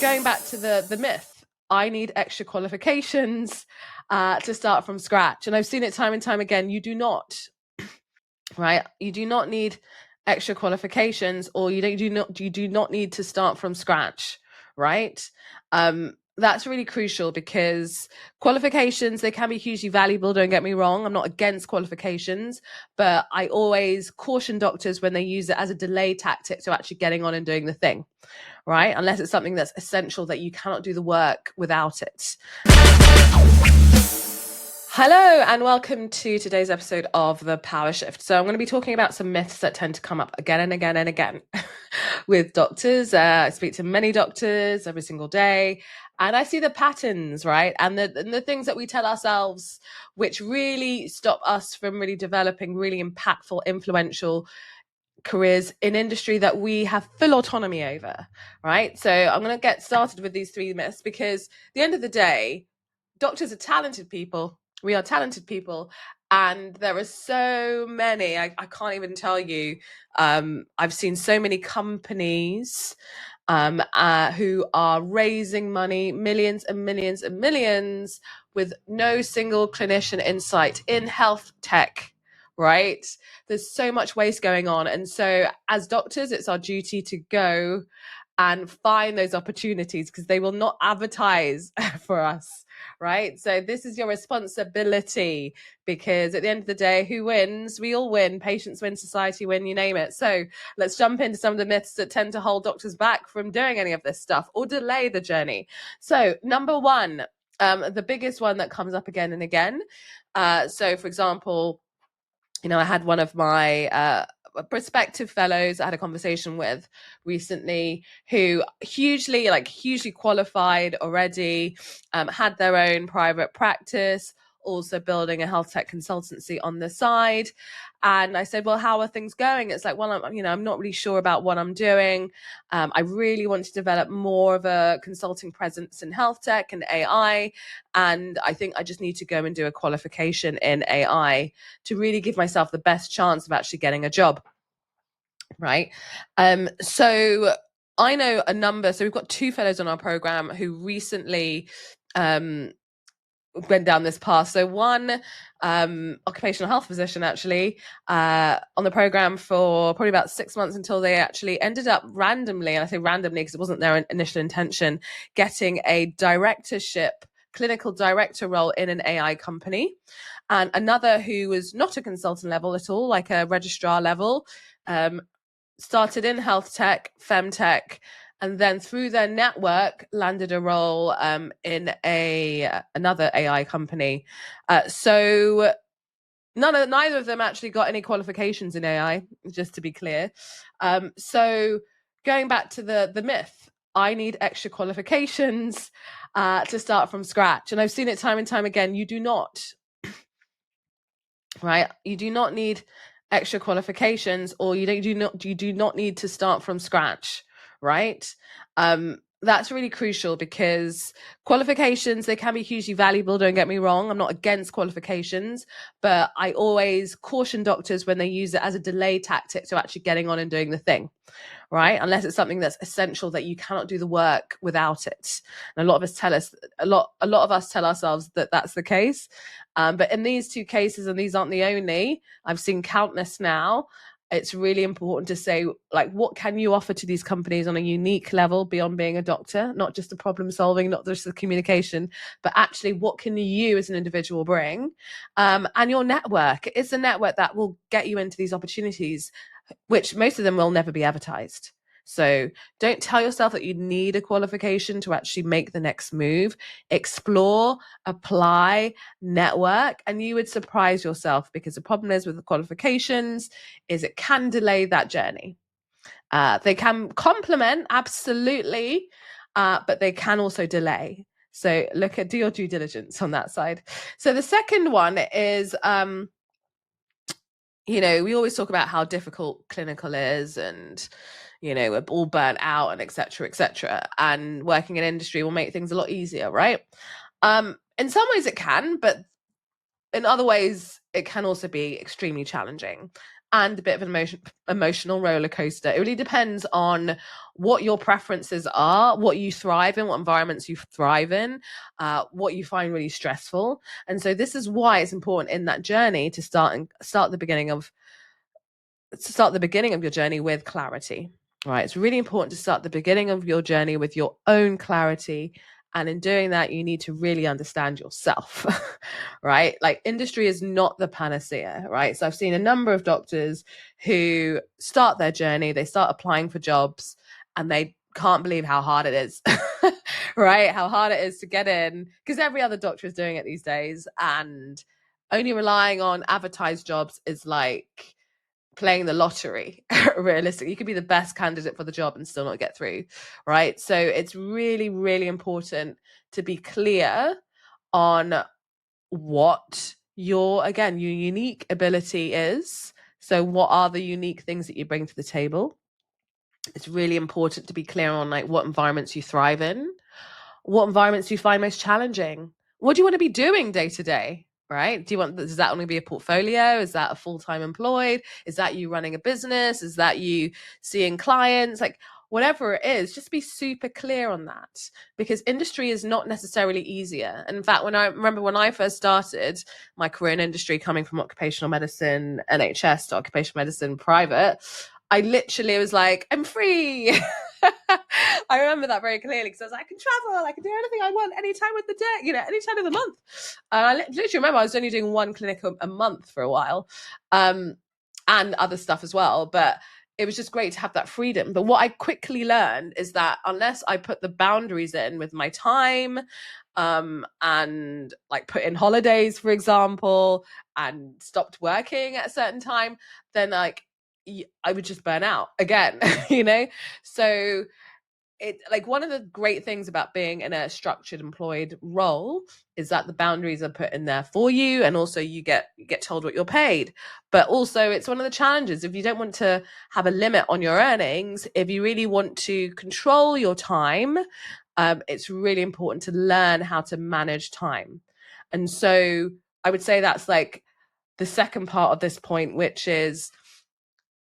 going back to the myth, I need extra qualifications to start from scratch. And I've seen it time and time again. You do not, right? You do not need extra qualifications, or you do not need to start from scratch, right? That's really crucial, because qualifications, they can be hugely valuable, don't get me wrong. I'm not against qualifications, but I always caution doctors when they use it as a delay tactic to actually getting on and doing the thing, right? Unless it's something that's essential that you cannot do the work without it. Hello and welcome to today's episode of The Power Shift. So I'm going to be talking about some myths that tend to come up again and again and again with doctors. I speak to many doctors every single day, and I see the patterns, right? And the things that we tell ourselves, which really stop us from really developing really impactful, influential careers in industry that we have full autonomy over, right? So I'm going to get started with these three myths, because at the end of the day, doctors are talented people. We are talented people, and there are so many. I can't even tell you. I've seen so many companies who are raising money, millions and millions and millions, with no single clinician insight in health tech, right? There's so much waste going on. And so as doctors, it's our duty to go and find those opportunities, because they will not advertise for us, right? So this is your responsibility, because at the end of the day, who wins? We all win. Patients win, society win, you name it. So let's jump into some of the myths that tend to hold doctors back from doing any of this stuff or delay the journey. So number one, the biggest one that comes up again and again. So for example, I had one of my prospective fellows I had a conversation with recently, who hugely qualified already, had their own private practice, also building a health tech consultancy on the side. And I said, well, how are things going? It's like, well, I'm not really sure about what I'm doing. I really want to develop more of a consulting presence in health tech and AI. And I think I just need to go and do a qualification in AI to really give myself the best chance of actually getting a job. Right. So I know a number. So we've got two fellows on our program who recently went down this path. So one occupational health physician actually on the program for probably about 6 months, until they actually ended up randomly, and I say randomly because it wasn't their initial intention, getting a directorship, clinical director role in an AI company. And another who was not a consultant level at all, like a registrar level, started in health tech, femtech, and then through their network landed a role in another AI company. So neither of them actually got any qualifications in AI, just to be clear. So going back to the myth, I need extra qualifications to start from scratch. And I've seen it time and time again. You do not, right? You do not need extra qualifications, or you do not need to start from scratch, right? That's really crucial, because qualifications, they can be hugely valuable, don't get me wrong. I'm not against qualifications, but I always caution doctors when they use it as a delay tactic to actually getting on and doing the thing, right? Unless it's something that's essential that you cannot do the work without it. And a lot of us tell ourselves that that's the case. But in these two cases, and these aren't the only, I've seen countless now, it's really important to say, like, what can you offer to these companies on a unique level beyond being a doctor? Not just the problem solving, not just the communication, but actually what can you as an individual bring? And your network. It's a network that will get you into these opportunities, which most of them will never be advertised. So don't tell yourself that you need a qualification to actually make the next move. Explore, apply, network, and you would surprise yourself, because the problem is with the qualifications is it can delay that journey. They can complement, absolutely, but they can also delay. So do your due diligence on that side. So the second one is, we always talk about how difficult clinical is, and we're all burnt out, and et cetera, and working in industry will make things a lot easier, right? In some ways it can, but in other ways it can also be extremely challenging. and a bit of an emotional roller coaster. It really depends on what your preferences are, what you thrive in, what environments you thrive in, what you find really stressful. And so this is why it's important in that journey to start the beginning of your journey with clarity. Right? It's really important to start the beginning of your journey with your own clarity. And in doing that, you need to really understand yourself, right? Like, industry is not the panacea, right? So I've seen a number of doctors who start their journey, they start applying for jobs, and they can't believe how hard it is, right? How hard it is to get in, because every other doctor is doing it these days. And only relying on advertised jobs is like playing the lottery. Realistically, you could be the best candidate for the job and still not get through, right? So it's really, really important to be clear on what your unique ability is. So what are the unique things that you bring to the table? It's really important to be clear on like what environments you thrive in, what environments do you find most challenging, what do you want to be doing day to day, right? Does that only be a portfolio? Is that a full-time employed? Is that you running a business? Is that you seeing clients? Like, whatever it is, just be super clear on that, because industry is not necessarily easier. And in fact, when I first started my career in industry, coming from occupational medicine, NHS, to occupational medicine private, I literally was like, I'm free. I remember that very clearly, because I was like, I can travel, I can do anything I want anytime of the day, any time of the month. I literally remember I was only doing one clinic a month for a while, and other stuff as well. But it was just great to have that freedom. But what I quickly learned is that unless I put the boundaries in with my time, and like put in holidays, for example, and stopped working at a certain time, then like I would just burn out again, So it, like, one of the great things about being in a structured employed role is that the boundaries are put in there for you, and also you get told what you're paid. But also, it's one of the challenges, if you don't want to have a limit on your earnings, if you really want to control your time, it's really important to learn how to manage time. And so I would say that's like the second part of this point, which is,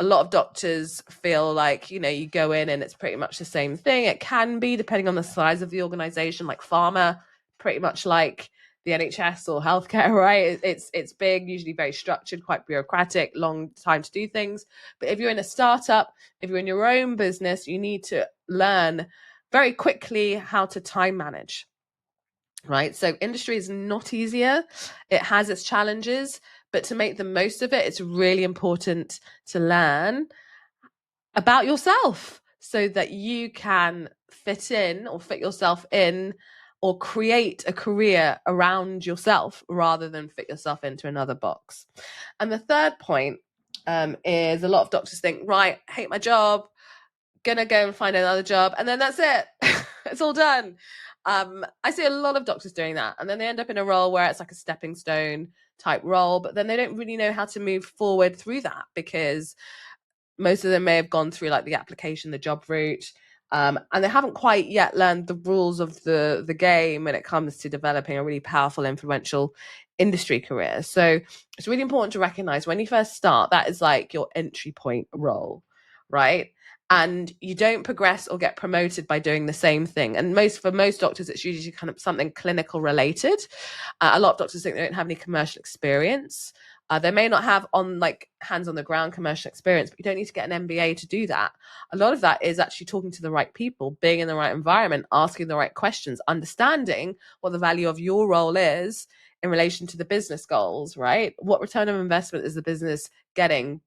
a lot of doctors feel like, you go in and it's pretty much the same thing. It can be, depending on the size of the organization, like pharma, pretty much like the NHS or healthcare, right? It's big, usually very structured, quite bureaucratic, long time to do things. But if you're in a startup, if you're in your own business, you need to learn very quickly how to time manage, right? So industry is not easier. It has its challenges, but to make the most of it, it's really important to learn about yourself so that you can fit in, or fit yourself in, or create a career around yourself rather than fit yourself into another box. And the third point is, a lot of doctors think, right, I hate my job, gonna go and find another job, and then that's it. It's all done. I see a lot of doctors doing that, and then they end up in a role where it's like a stepping stone type role, but then they don't really know how to move forward through that, because most of them may have gone through like the application, the job route, and they haven't quite yet learned the rules of the game when it comes to developing a really powerful, influential industry career. So it's really important to recognize, when you first start, that is like your entry point role, right? And you don't progress or get promoted by doing the same thing. And for most doctors, it's usually kind of something clinical related. A lot of doctors think they don't have any commercial experience. They may not have hands on the ground commercial experience, but you don't need to get an MBA to do that. A lot of that is actually talking to the right people, being in the right environment, asking the right questions, understanding what the value of your role is in relation to the business goals, right? What return of investment is the business getting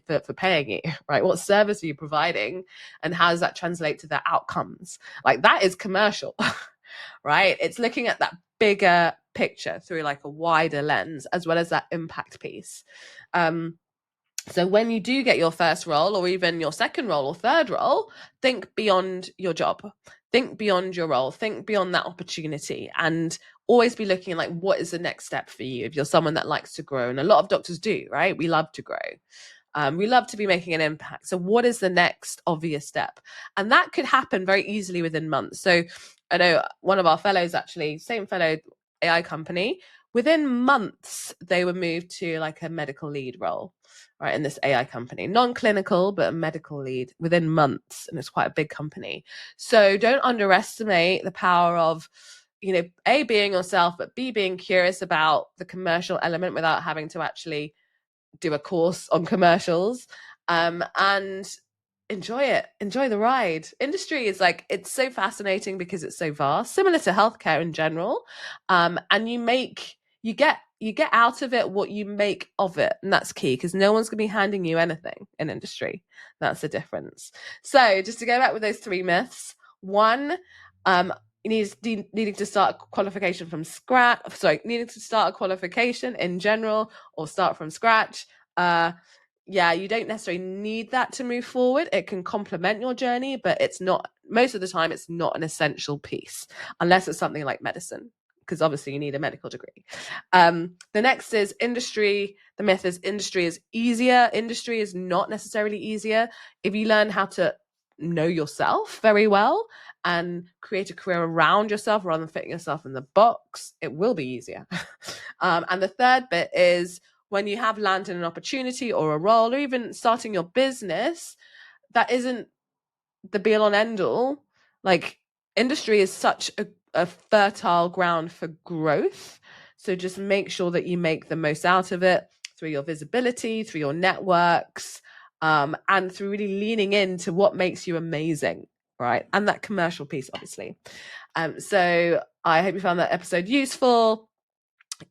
for paying you, right? What service are you providing, and how does that translate to their outcomes? Like, that is commercial, right? It's looking at that bigger picture through like a wider lens, as well as that impact piece. So when you do get your first role, or even your second role or third role, think beyond your job, think beyond your role, think beyond that opportunity, and always be looking like, what is the next step for you if you're someone that likes to grow? And a lot of doctors do, right? We love to grow. We love to be making an impact. So what is the next obvious step? And that could happen very easily within months. So I know one of our fellows, actually, same fellow, AI company, within months, they were moved to like a medical lead role, right, in this AI company. Non-clinical, but a medical lead within months. And it's quite a big company. So don't underestimate the power of, A, being yourself, but B, being curious about the commercial element without having to actually do a course on commercials, and enjoy the ride. Industry is like, it's so fascinating because it's so vast, similar to healthcare in general, and you get out of it what you make of it, and that's key, because no one's going to be handing you anything in industry. That's the difference. So just to go back with those 3 myths. 1, needing to start a qualification from scratch. Needing to start a qualification in general or start from scratch. You don't necessarily need that to move forward. It can complement your journey, but it's not, most of the time, it's not an essential piece, unless it's something like medicine, because obviously you need a medical degree. The next is industry. The myth is industry is easier. Industry is not necessarily easier. If you learn how to know yourself very well and create a career around yourself rather than fitting yourself in the box, it will be easier. And the third bit is, when you have landed an opportunity or a role, or even starting your business, that isn't the be all and end all. Like, industry is such a fertile ground for growth. So just make sure that you make the most out of it through your visibility, through your networks, and through really leaning into what makes you amazing, right? And that commercial piece, obviously. So I hope you found that episode useful.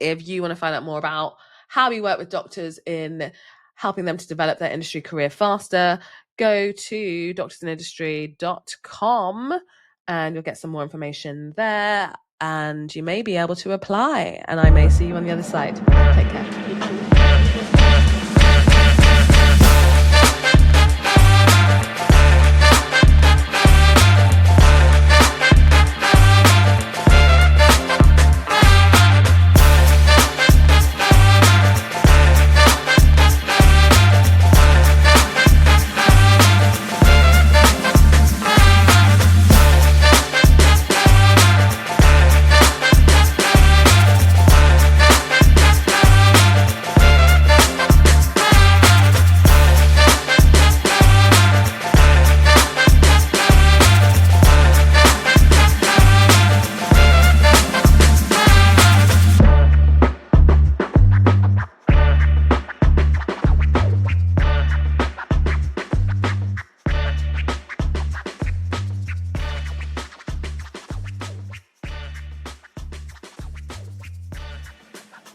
If you want to find out more about how we work with doctors in helping them to develop their industry career faster, go to doctorsinindustry.com and you'll get some more information there, and you may be able to apply, and I may see you on the other side. Take care.